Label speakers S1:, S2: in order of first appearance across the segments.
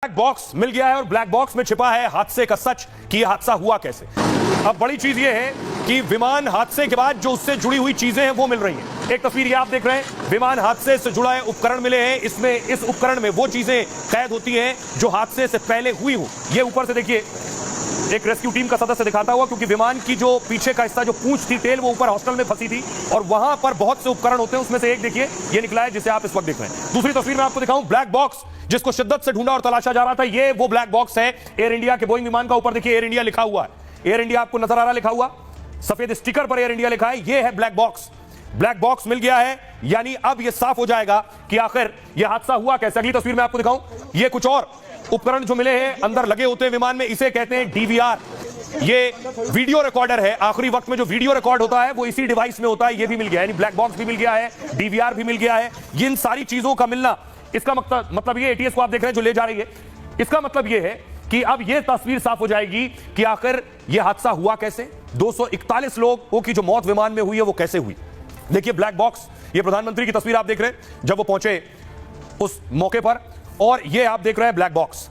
S1: Black box मिल गया है और ब्लैक बॉक्स में छिपा है हादसे का सच कि यह हादसा हुआ कैसे। अब बड़ी चीज यह है कि विमान हादसे के बाद जो उससे जुड़ी हुई चीजें हैं वो मिल रही हैं। एक तस्वीर ये आप देख रहे हैं, विमान हादसे से जुड़ा है उपकरण मिले हैं। इसमें इस उपकरण में वो चीजें कैद होती हैं जो हादसे से पहले हुई हो। ये ऊपर से देखिए एक रेस्क्यू टीम का सदस्य दिखाता हुआ, क्योंकि विमान की जो पीछे का हिस्सा जो पूंछ थी, टेल, वो ऊपर हॉस्टल में फंसी थी और वहां पर बहुत से उपकरण होते हैं। उसमें से एक देखिए ये निकला है जिसे आप इस वक्त देख रहे हैं। दूसरी तस्वीर में आपको दिखाऊं ब्लैक बॉक्स जिसको शिद्दत से ढूंढा और तलाशा जा रहा था। ये वो ब्लैक बॉक्स है एयर इंडिया के बोइंग विमान का। ऊपर देखिए एयर इंडिया लिखा हुआ है। एयर इंडिया आपको नजर आ रहा लिखा हुआ, सफेद स्टिकर पर एयर इंडिया लिखा है। ये है ब्लैक बॉक्स। ब्लैक बॉक्स मिल गया है, यानी अब यह साफ हो जाएगा कि आखिर यह हादसा हुआ कैसे। अगली तस्वीर में आपको दिखाऊं, ये कुछ और उपकरण जो मिले हैं अंदर लगे होते हैं विमान में, इसे कहते हैं डीवीआर। ये वीडियो रिकॉर्डर है। आखिरी वक्त में जो वीडियो रिकॉर्ड होता है वो इसी डिवाइस में होता है। ये भी मिल गया है, यानी ब्लैक बॉक्स भी मिल गया है, डीवीआर भी मिल गया है। इन सारी चीजों का मिलना, इसका मतलब ये एटीएस को आप देख रहे हैं जो ले जा रही है, इसका मतलब ये है कि अब यह तस्वीर साफ हो जाएगी कि आखिर यह हादसा हुआ कैसे। 241 लोगों की जो मौत विमान में हुई है वो कैसे हुई। देखिए ब्लैक बॉक्स, ये प्रधानमंत्री की तस्वीर आप देख रहे हैं जब वो पहुंचे उस मौके पर, और ये आप देख रहे हैं ब्लैक बॉक्स।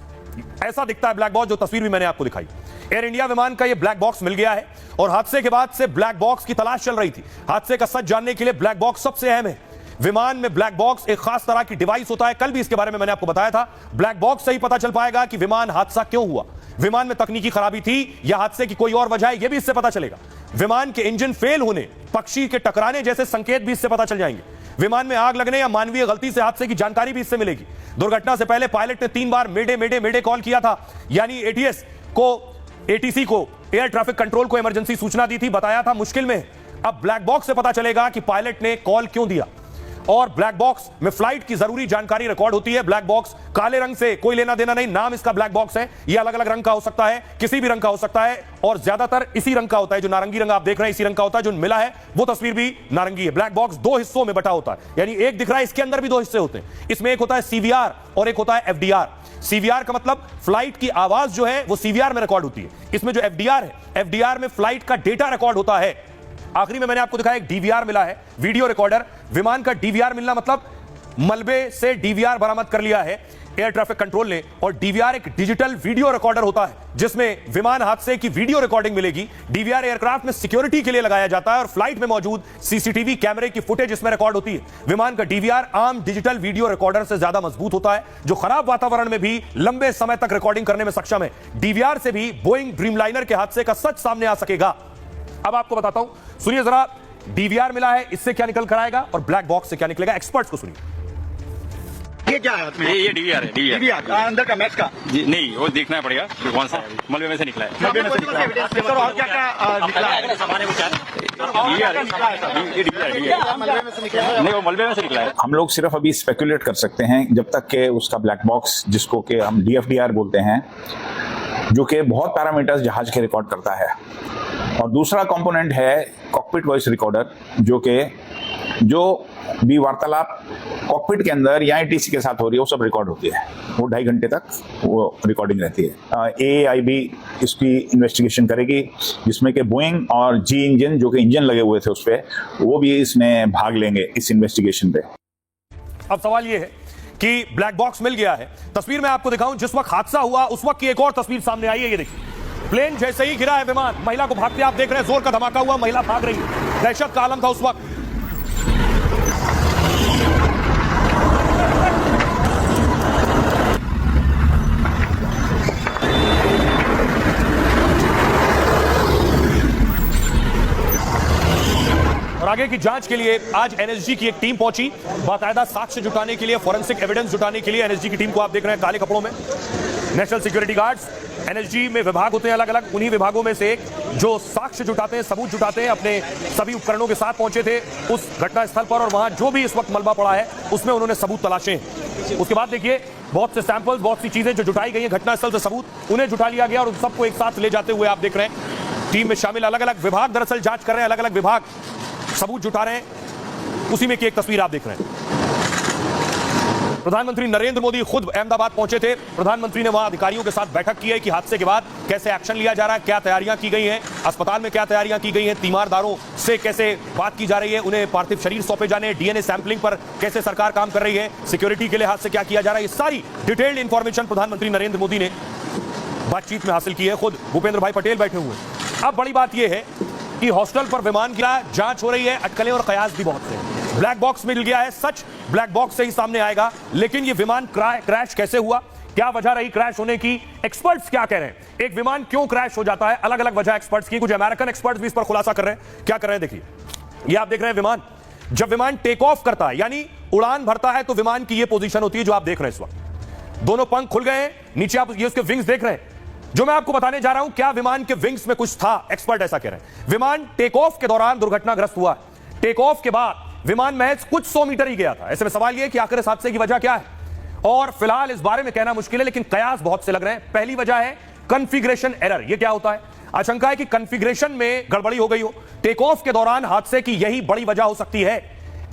S1: ऐसा दिखता है ब्लैक बॉक्स जो तस्वीर भी मैंने आपको दिखाई। एयर इंडिया विमान का ये ब्लैक बॉक्स मिल गया है और हादसे के बाद से ब्लैक बॉक्स की तलाश चल रही थी। हादसे का सच जानने के लिए ब्लैक बॉक्स सबसे अहम है। विमान में ब्लैक बॉक्स एक खास तरह की डिवाइस होता है। कल भी इसके बारे में मैंने आपको बताया था। ब्लैक बॉक्स से ही पता चल पाएगा कि विमान हादसा क्यों हुआ, विमान में तकनीकी खराबी थी या हादसे की कोई और वजह है, यह भी इससे पता चलेगा। विमान के इंजन फेल होने, पक्षी के टकराने जैसे संकेत भी इससे पता चल जाएंगे। विमान में आग लगने या मानवीय गलती से हादसे की जानकारी भी इससे मिलेगी। दुर्घटना से पहले पायलट ने 3 बार मेडे मेडे मेडे कॉल किया था, यानी एटीएस को, एटीसी को, एयर ट्रैफिक कंट्रोल को इमरजेंसी सूचना दी थी, बताया था मुश्किल में। अब ब्लैक बॉक्स से पता चलेगा कि पायलट ने कॉल क्यों दिया। और ब्लैक बॉक्स में फ्लाइट की जरूरी जानकारी रिकॉर्ड होती है। ब्लैक बॉक्स काले रंग से कोई लेना देना नहीं, नाम इसका ब्लैक बॉक्स है। यह अलग अलग रंग का हो सकता है, किसी भी रंग का हो सकता है, और ज्यादातर इसी रंग का होता है। जो नारंगी रंग आप देख रहे हैं इसी रंग का होता है। जो मिला है वो तस्वीर भी नारंगी है। ब्लैक बॉक्स 2 हिस्सों में बटा होता है, यानी एक दिख रहा है, इसके अंदर भी 2 हिस्से होते हैं। इसमें एक होता है सीवीआर और एक होता है एफडीआर। सीवीआर का मतलब फ्लाइट की आवाज जो है वो सीवीआर में रिकॉर्ड होती है। इसमें जो एफडीआर है, एफडीआर में फ्लाइट का डेटा रिकॉर्ड होता है। आखिरी में मैंने आपको दिखाया एक डीवीआर मिला है, वीडियो रिकॉर्डर। विमान का डीवीआर मिलना मतलब मलबे से डीवीआर बरामद कर लिया है एयर ट्रैफिक कंट्रोल ने। और डीवीआर एक डिजिटल वीडियो रिकॉर्डर होता है जिसमें विमान हादसे की वीडियो रिकॉर्डिंग मिलेगी। डीवीआर एयरक्राफ्ट में सिक्योरिटी के लिए लगाया जाता है और फ्लाइट में मौजूद सीसीटीवी कैमरे की फुटेज इसमें रिकॉर्ड होती है। विमान का डीवीआर आम डिजिटल वीडियो रिकॉर्डर से ज्यादा मजबूत होता है, जो खराब वातावरण में भी लंबे समय तक रिकॉर्डिंग करने में सक्षम है। डीवीआर से भी बोइंग ड्रीमलाइनर के हादसे का सच सामने आ सकेगा। अब आपको बताता हूं, सुनिए जरा, डीवीआर मिला है, इससे क्या निकल कर आएगा और ब्लैक बॉक्स से क्या निकलेगा। एक्सपर्ट्स को सुनिए।
S2: ये क्या है?
S3: ये डीवीआर है।
S2: डीवीआर अंदर का मैच का
S3: जी नहीं, वो देखना पड़ेगा कि कौन सा है। मलबे में से निकला है।
S2: मलबे में से निकला है। सर और क्या क्या निकला है? मलबे में से निकला है।
S3: नहीं, वो मलबे में से निकला है।
S4: हम लोग सिर्फ अभी स्पेकुलेट कर सकते हैं जब तक कि उसका ब्लैक बॉक्स, जिसको कि हम डीएफडीआर बोलते हैं, जो कि बहुत पैरामीटर्स जहाज के रिकॉर्ड करता है। और दूसरा कंपोनेंट है कॉकपिट वॉइस रिकॉर्डर, जो भी वार्तालाप कॉकपिट के अंदर या एटीसी के साथ हो रही है वो सब रिकॉर्ड होती है। वो 2.5 घंटे तक वो रिकॉर्डिंग रहती है। एआईबी इसकी इन्वेस्टिगेशन करेगी, जिसमें कि बोइंग और जी इंजन, जो कि इंजन लगे हुए थे उस पर, वो भी इसमें भाग लेंगे इस इन्वेस्टिगेशन पे।
S1: अब सवाल ये है कि ब्लैक बॉक्स मिल गया है। तस्वीर में आपको दिखाऊं, जिस वक्त हादसा हुआ उस वक्त की एक और तस्वीर सामने आई है। ये देखिए, प्लेन जैसे ही गिरा है विमान, महिला को भागते आप देख रहे हैं, जोर का धमाका हुआ, महिला भाग रही है। दहशत का आलम था उस वक्त। और आगे की जांच के लिए आज एनएसजी की एक टीम पहुंची, बाकायदा साक्ष्य जुटाने के लिए, फॉरेंसिक एविडेंस जुटाने के लिए। एनएसजी की टीम को आप देख रहे हैं काले कपड़ों में, नेशनल सिक्योरिटी गार्ड्स। एनएसजी में विभाग होते हैं अलग अलग, उन्हीं विभागों में से एक जो साक्ष्य जुटाते हैं, सबूत जुटाते हैं, अपने सभी उपकरणों के साथ पहुंचे थे उस घटना स्थल पर। और वहां जो भी इस वक्त मलबा पड़ा है उसमें उन्होंने सबूत तलाशे हैं। उसके बाद देखिए बहुत से सैंपल्स, बहुत सी चीजें जो जुटाई गई हैं घटनास्थल से, सबूत उन्हें जुटा लिया गया और उन सबको एक साथ ले जाते हुए आप देख रहे हैं टीम में शामिल अलग अलग विभाग दरअसल जांच कर रहे हैं, अलग अलग विभाग सबूत जुटा रहे हैं। उसी में की एक तस्वीर आप देख रहे हैं। प्रधानमंत्री नरेंद्र मोदी खुद अहमदाबाद पहुंचे थे। प्रधानमंत्री ने वहां अधिकारियों के साथ बैठक की है कि हादसे के बाद कैसे एक्शन लिया जा रहा है, क्या तैयारियां की गई हैं, अस्पताल में क्या तैयारियां की गई हैं, तीमारदारों से कैसे बात की जा रही है, उन्हें पार्थिव शरीर सौंपे जाने, डीएनए सैंपलिंग पर कैसे सरकार काम कर रही है, सिक्योरिटी के लिहाज से क्या किया जा रहा है, ये सारी डिटेल्ड इंफॉर्मेशन प्रधानमंत्री नरेंद्र मोदी ने बातचीत में हासिल की है। खुद भूपेंद्र भाई पटेल बैठे हुए हैं। अब बड़ी बात यह है कि हॉस्टल पर विमान गिरा, जांच हो रही है, अटकलें और कयास भी बहुत से। ब्लैक बॉक्स मिल गया है, सच ब्लैक बॉक्स से ही सामने आएगा, लेकिन यह विमान क्रैश कैसे हुआ, क्या वजह रही क्रैश होने की, एक्सपर्ट्स क्या कह रहे हैं, एक विमान क्यों क्रैश हो जाता है, अलग अलग वजह एक्सपर्ट्स की, कुछ अमेरिकन एक्सपर्ट्स भी इस पर खुलासा कर रहे हैं। क्या कर रहे हैं देखिए, ये आप देख रहे हैं विमान, जब विमान टेक ऑफ करता है यानी उड़ान भरता है तो विमान की यह पोजीशन होती है जो आप देख रहे हैं इस वक्त। दोनों पंख खुल गए हैं, नीचे आप ये उसके विंग्स देख रहे हैं। जो मैं आपको बताने जा रहा हूं, क्या विमान के विंग्स में कुछ था, एक्सपर्ट ऐसा कह रहे हैं। विमान टेक ऑफ के दौरान दुर्घटनाग्रस्त हुआ, टेक ऑफ के बाद विमान महज कुछ 100 मीटर ही गया था। ऐसे में सवाल यह कि आखिर इस हादसे की वजह क्या है, और फिलहाल इस बारे में कहना मुश्किल है, लेकिन कयास बहुत से लग रहे हैं। पहली वजह है कॉन्फ़िगरेशन एरर। यह क्या होता है, आशंका है कि कॉन्फ़िगरेशन में गड़बड़ी हो गई हो, टेक ऑफ के दौरान हादसे की यही बड़ी वजह हो सकती है।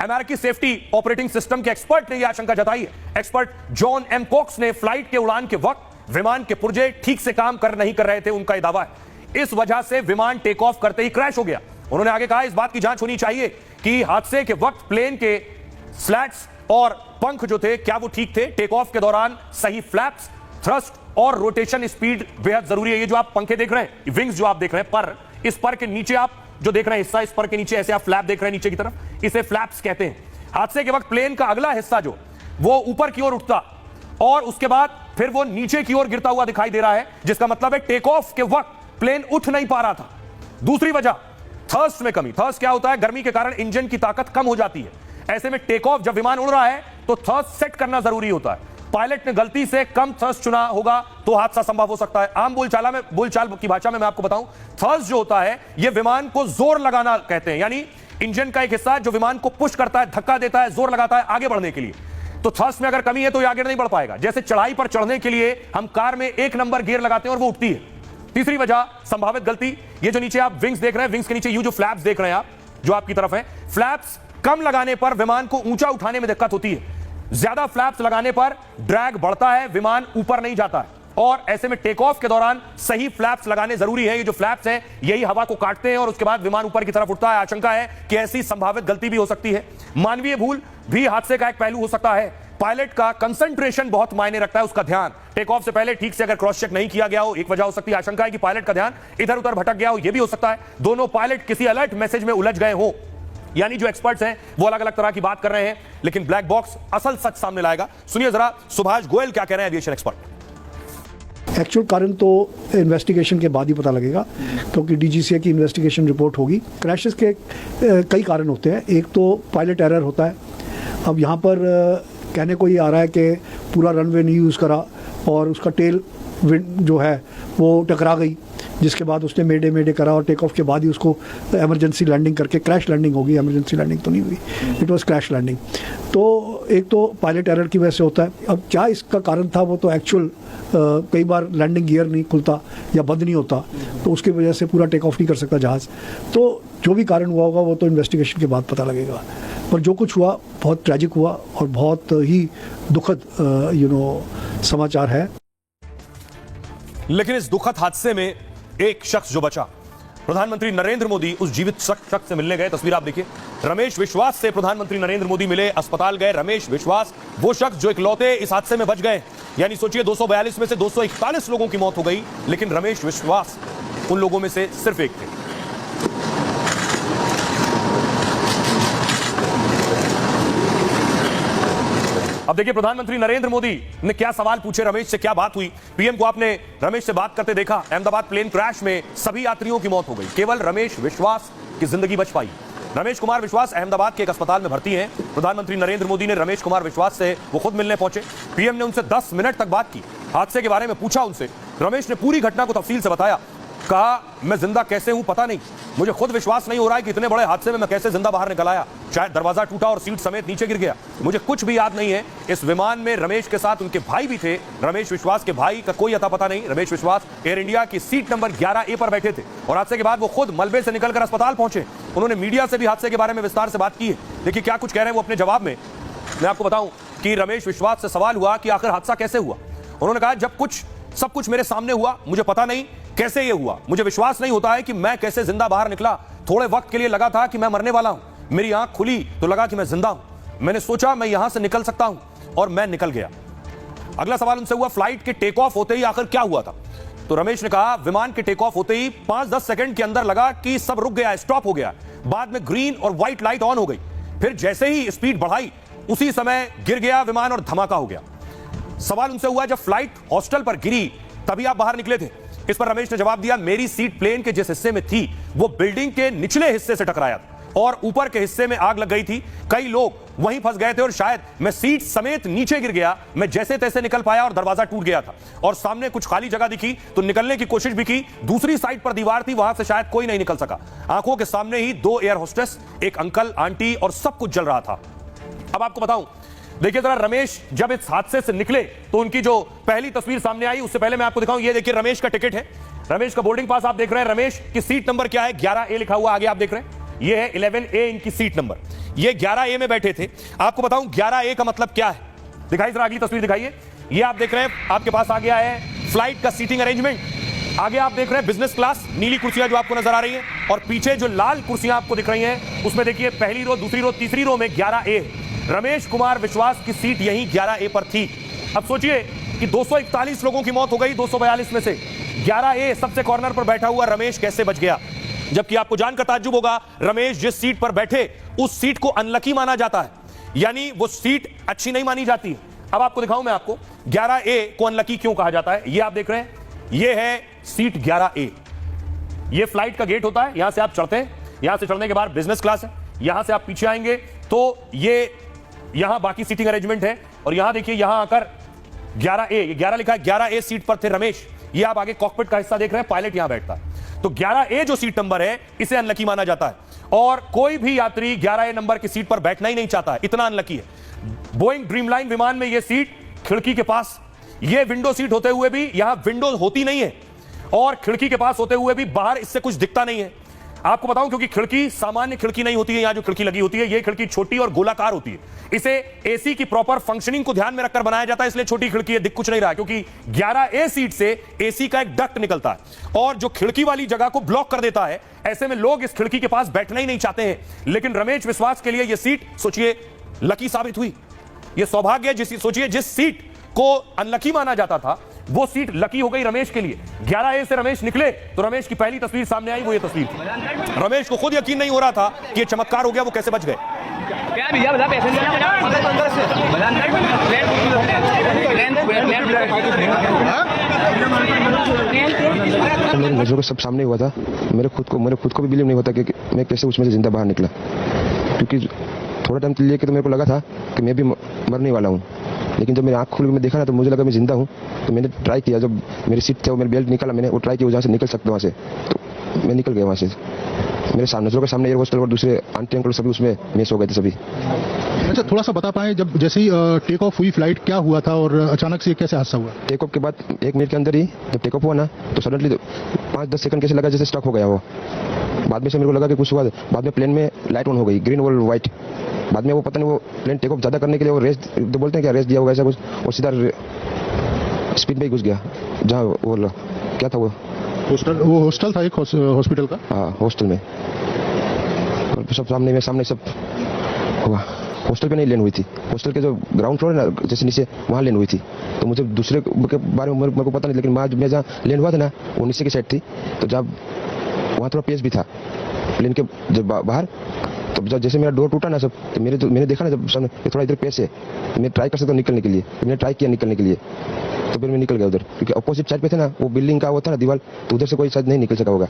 S1: अमेरिकी सेफ्टी ऑपरेटिंग सिस्टम के एक्सपर्ट ने यह आशंका जताई है। एक्सपर्ट जॉन एम कॉक्स ने फ्लाइट के उड़ान के वक्त विमान के पुर्जे ठीक से काम नहीं कर रहे थे, उनका यह दावा है। इस वजह से विमान टेक ऑफ करते ही क्रैश हो गया। उन्होंने आगे कहा, इस बात की जांच होनी चाहिए कि हादसे के वक्त प्लेन के स्लैट्स और पंख जो थे क्या वो ठीक थे, टेक ऑफ के दौरान सही फ्लैप्स, थ्रस्ट और रोटेशन स्पीड बेहद जरूरी है। ये जो आप पंखे देख रहे हैं, विंग्स जो आप देख रहे हैं, पर इस पर के नीचे आप जो देख रहे हैं हिस्सा, इस पर के नीचे ऐसे आप फ्लैप देख रहे हैं नीचे की तरफ, इसे फ्लैप्स कहते हैं। हादसे के वक्त प्लेन का अगला हिस्सा जो वो ऊपर की ओर उठता और उसके बाद फिर वो नीचे की ओर गिरता हुआ दिखाई दे रहा है, जिसका मतलब है टेक ऑफ के वक्त प्लेन उठ नहीं पा रहा था। दूसरी वजह थर्स्ट में कमी। थर्स्ट क्या होता है, गर्मी के कारण इंजन की ताकत कम हो जाती है। ऐसे में टेक ऑफ जब विमान उड़ रहा है तो थर्स्ट सेट करना जरूरी होता है। पायलट ने गलती से कम थर्स्ट चुना होगा तो हादसा संभव हो सकता है। आम बोलचाल की भाषा में मैं आपको बताऊं, थर्स्ट जो होता है यह विमान को जोर लगाना कहते हैं, यानी इंजन का एक हिस्सा जो विमान को पुश करता है, धक्का देता है, जोर लगाता है आगे बढ़ने के लिए। तो थर्स्ट में अगर कमी है तो ये आगे नहीं बढ़ पाएगा। जैसे चढ़ाई पर चढ़ने के लिए हम कार में 1 नंबर गियर लगाते हैं और वो उठती है। तीसरी वजह संभावित गलती, ये जो नीचे आप विंग्स देख रहे हैं, विंग्स के नीचे ये जो फ्लैप्स देख रहे हैं आप, जो आपकी तरफ है, फ्लैप्स कम लगाने पर विमान को ऊंचा उठाने में दिक्कत होती है। ज्यादा फ्लैप्स लगाने पर ड्रैग बढ़ता है, विमान ऊपर नहीं जाता है। और ऐसे में टेक ऑफ के दौरान सही फ्लैप्स लगाने जरूरी है। ये जो फ्लैप्स हैं यही हवा को काटते हैं और उसके बाद विमान ऊपर की तरफ उठता है। आशंका है कि ऐसी संभावित गलती भी हो सकती है। मानवीय भूल भी हादसे का एक पहलू हो सकता है। पायलट का कंसंट्रेशन बहुत मायने रखता है, उसका ध्यान टेक ऑफ से पहले ठीक से अगर क्रॉस चेक नहीं किया गया हो, एक वजह हो सकती है। आशंका है कि पायलट का ध्यान इधर उधर भटक गया हो, यह भी हो सकता है। दोनों पायलट किसी अलर्ट मैसेज में उलझ गए हो, यानी जो एक्सपर्ट्स हैं वो अलग अलग तरह की बात कर रहे हैं, लेकिन ब्लैक बॉक्स असल सच सामने लाएगा। सुनिए जरा सुभाष गोयल क्या कह रहे हैं, एविएशन एक्सपर्ट।
S5: एक्चुअल कारण तो इन्वेस्टिगेशन के बाद ही पता लगेगा, क्योंकि डीजीसीए की इन्वेस्टिगेशन रिपोर्ट होगी। क्रैशेस के कई कारण होते हैं। एक तो पायलट एरर होता है। अब यहाँ पर कहने को ये आ रहा है कि पूरा रनवे नहीं यूज़ करा और उसका टेल जो है वो टकरा गई, जिसके बाद उसने मेडे करा और टेक ऑफ के बाद ही उसको इमरजेंसी लैंडिंग करके, क्रैश लैंडिंग होगी, इमरजेंसी लैंडिंग तो नहीं हुई, इट वाज क्रैश लैंडिंग। तो एक तो पायलट एरर की वजह से होता है। अब क्या इसका कारण था वो तो एक्चुअल कई बार लैंडिंग गियर नहीं खुलता या बंद नहीं होता, तो उसकी वजह से पूरा टेक ऑफ नहीं कर सकता जहाज़। तो जो भी कारण हुआ होगा वो तो इन्वेस्टिगेशन के बाद पता लगेगा। पर जो कुछ हुआ बहुत ट्रैजिक हुआ और बहुत ही दुखद समाचार है।
S1: लेकिन इस दुखद हादसे में एक शख्स जो बचा, प्रधानमंत्री नरेंद्र मोदी उस जीवित शख्स से मिलने गए। तस्वीर आप देखिए, रमेश विश्वास से प्रधानमंत्री नरेंद्र मोदी मिले, अस्पताल गए। रमेश विश्वास वो शख्स जो इकलौते इस हादसे में बच गए, यानी सोचिए 242 में से 241 लोगों की मौत हो गई, लेकिन रमेश विश्वास उन लोगों में से सिर्फ एक थे। अब देखिए प्रधानमंत्री नरेंद्र मोदी ने क्या सवाल पूछे, रमेश से क्या बात हुई। पीएम को आपने रमेश से बात करते देखा। अहमदाबाद प्लेन क्रैश में सभी यात्रियों की मौत हो गई, केवल रमेश विश्वास की जिंदगी बच पाई। रमेश कुमार विश्वास अहमदाबाद के एक अस्पताल में भर्ती हैं। प्रधानमंत्री नरेंद्र मोदी ने रमेश कुमार विश्वास से वो खुद मिलने पहुंचे। पीएम ने उनसे 10 मिनट तक बात की, हादसे के बारे में पूछा उनसे। रमेश ने पूरी घटना को तफसील से बताया। कहा, मैं जिंदा कैसे हूं पता नहीं, मुझे खुद विश्वास नहीं हो रहा है कि इतने बड़े हादसे में मैं कैसे जिंदा बाहर निकल आया। शायद दरवाजा टूटा और सीट समेत नीचे गिर गया, मुझे कुछ भी याद नहीं है। इस विमान में रमेश के साथ उनके भाई भी थे। रमेश विश्वास के भाई का कोई अता पता नहीं। रमेश विश्वास एयर इंडिया की सीट नंबर 11A पर बैठे थे और हादसे के बाद वो खुद मलबे से निकलकर अस्पताल पहुंचे। उन्होंने मीडिया से भी हादसे के बारे में विस्तार से बात की है। देखिए क्या कुछ कह रहे हैं वो अपने जवाब में। मैं आपको बताऊं कि रमेश विश्वास से सवाल हुआ कि आखिर हादसा कैसे हुआ। उन्होंने कहा, जब सब कुछ मेरे सामने हुआ, मुझे पता नहीं कैसे ये हुआ, मुझे विश्वास नहीं होता है कि मैं कैसे जिंदा बाहर निकला। थोड़े वक्त के लिए लगा था कि मैं मरने वाला हूं। मेरी आंख खुली तो लगा कि मैं जिंदा हूं। मैंने सोचा मैं यहां से निकल सकता हूं और मैं निकल गया। अगला सवाल उनसे हुआ, फ्लाइट के टेक ऑफ होते ही आखिर क्या हुआ था? तो रमेश ने कहा, विमान के टेक ऑफ होते ही 5-10 सेकंड के अंदर लगा कि सब रुक गया, स्टॉप हो गया। बाद में ग्रीन और व्हाइट लाइट ऑन हो गई। फिर जैसे ही स्पीड बढ़ाई उसी समय गिर गया विमान और धमाका हो गया। सवाल उनसे हुआ, जब फ्लाइट हॉस्टल पर गिरी तभी आप बाहर निकले थे? इस पर रमेश ने जवाब दिया, मेरी सीट प्लेन के जिस हिस्से में थी वो बिल्डिंग के निचले हिस्से से टकराया और ऊपर के हिस्से में आग लग गई थी। कई लोग वहीं फंस गए थे और शायद मैं सीट समेत नीचे गिर गया। मैं जैसे तैसे निकल पाया और दरवाजा टूट गया था और सामने कुछ खाली जगह दिखी तो निकलने की कोशिश भी की। दूसरी साइड पर दीवार थी, वहां से शायद कोई नहीं निकल सका। आंखों के सामने ही 2 एयर होस्टेस, एक अंकल, आंटी और सब कुछ जल रहा था। अब आपको बताऊं, देखिए जरा, रमेश जब इस हादसे से निकले तो उनकी जो पहली तस्वीर सामने आई, उससे पहले मैं आपको दिखाऊं, ये देखिए रमेश का टिकट है, रमेश का बोर्डिंग पास आप देख रहे हैं। रमेश की सीट नंबर क्या है? 11A लिखा हुआ आगे आप देख रहे हैं। ये है 11A इनकी सीट नंबर। ये 11A में बैठे थे। आपको बताऊं 11A का मतलब क्या है, दिखाइए जरा, अगली तस्वीर दिखाइए। ये आप देख रहे हैं, आपके पास आ गया है फ्लाइट का सीटिंग अरेंजमेंट। आगे आप देख रहे हैं बिजनेस क्लास, नीली कुर्सियां जो आपको नजर आ रही हैं और पीछे जो लाल कुर्सियां आपको दिख रही हैं उसमें देखिए पहली रो, दूसरी रो, तीसरी रो में 11A। रमेश कुमार विश्वास की सीट यहीं 11A पर थी। अब सोचिए कि 241 लोगों की मौत हो गई 242 में से। 11A सबसे कॉर्नर पर बैठा हुआ रमेश कैसे बच गया? जबकि आपको जानकर ताज्जुब होगा, रमेश जिस सीट पर बैठे उस सीट को अनलकी माना जाता है, यानी वो सीट अच्छी नहीं मानी जाती। अब आपको दिखाऊं मैं आपको 11A को अनलकी क्यों कहा जाता है। ये आप देख रहे हैं, ये है सीट 11A। ये फ्लाइट का गेट होता है, यहां से आप चढ़ते हैं, यहां से चढ़ने के बाद बिजनेस क्लास है, यहां से आप पीछे आएंगे तो ये यहां बाकी सीटिंग अरेंजमेंट है और यहां देखिए, यहां आकर 11A, ये 11 लिखा है, 11A सीट पर थे रमेश। ये आप आगे कॉकपिट का हिस्सा देख रहे हैं, पायलट यहां बैठता है। तो 11A जो सीट नंबर है इसे अनलकी माना जाता है और कोई भी यात्री 11A नंबर की सीट पर बैठना ही नहीं चाहता है, इतना अनलकी है। बोइंग ड्रीमलाइन विमान में यह सीट खिड़की के पास, यह विंडो सीट होते हुए भी यहां विंडो होती नहीं है और खिड़की के पास होते हुए भी बाहर इससे कुछ दिखता नहीं है। आपको बताऊं, क्योंकि खिड़की सामान्य खिड़की नहीं होती है, यहां जो खिड़की लगी होती है यह खिड़की छोटी और गोलाकार होती है। इसे एसी की प्रॉपर फंक्शनिंग को ध्यान में रखकर बनाया जाता है, इसलिए छोटी खिड़की है, दिख कुछ नहीं रहा, क्योंकि 11A सीट से एसी का एक डक्ट निकलता है और जो खिड़की वाली जगह को ब्लॉक कर देता है। ऐसे में लोग इस खिड़की के पास बैठना ही नहीं चाहते हैं। लेकिन रमेश विश्वास के लिए यह सीट, सोचिए, लकी साबित हुई। यह सौभाग्य, सोचिए जिस सीट को अनलकी माना जाता था वो सीट लकी हो गई रमेश के लिए। 11A से रमेश निकले तो रमेश की पहली तस्वीर सामने आई, वो ये तस्वीर थी। रमेश को खुद यकीन नहीं हो रहा था कि ये चमत्कार हो गया, वो कैसे बच गए।
S6: क्या भैया बता,
S7: मेरी नजरों के सब सामने हुआ था। मेरे खुद को भी बिलीव नहीं होता कि मैं कैसे उसमें से जिंदा बाहर निकला, क्योंकि थोड़ा टाइम के लिए तो मेरे को लगा था कि मैं भी मरने वाला हूँ। लेकिन जब मेरी आँख खुल के मैं देखा ना तो मुझे लगा मैं जिंदा हूँ। तो मैंने ट्राई किया, जब मेरी सीट थे वो मेरी बेल्ट निकाला, मैंने वो ट्राई किया जहाँ से निकल सकता वहाँ से, तो मैं निकल गया वहाँ से। मेरे नजरों के सामने एयर होस्टल और दूसरे आंटी अंकल सभी उसमें मिस हो गए थे सभी।
S8: अच्छा, थोड़ा सा बता पाए, जब जैसे ही टेक ऑफ हुई फ्लाइट, क्या हुआ था और अचानक से कैसे हादसा हुआ?
S7: टेक ऑफ के बाद 1 मिनट के अंदर ही जब टेक ऑफ हुआ ना तो सडनली 5-10 सेकंड कैसे लगा जैसे स्टक हो गया वो। बाद में से मेरे को लगा कि कुछ हुआ। बाद में प्लेन में लाइट ऑन हो गई, ग्रीन और व्हाइट। बाद में वो पता नहीं वो प्लेन टेक ऑफ ज्यादा करने के लिए वो रेस बोलते हैं क्या, रेस दिया होगा ऐसा कुछ, और सीधा स्पीड में ही घुस गया जहाँ वो क्या था वो
S8: हॉस्टल था, एक हॉस्पिटल का।
S7: हाँ, हॉस्टल में। और सब सामने सब हुआ। हॉस्टल पे नहीं लैंड हुई थी, हॉस्टल के जो ग्राउंड फ्लोर है ना जैसे नीचे, वहाँ लैंड हुई थी। तो मुझे दूसरे के बारे में मेरे को पता नहीं, लेकिन मैं जहाँ लैंड हुआ था ना वो नीचे की साइड थी। तो जब वहाँ थोड़ा पेस भी था प्लेन के जब बाहर, तो जब जैसे मेरा डोर टूटा ना सब, तो मैंने देखा ना जब थोड़ा इधर पेस है, मैं ट्राई कर सकता हूँ निकलने के लिए। मैंने ट्राई किया निकलने के लिए, तो फिर मैं निकल गया उधर, क्योंकि अपोजिट साइड पे थे ना वो बिल्डिंग का वो था ना दीवार, तो उधर से कोई शायद नहीं निकल सका होगा।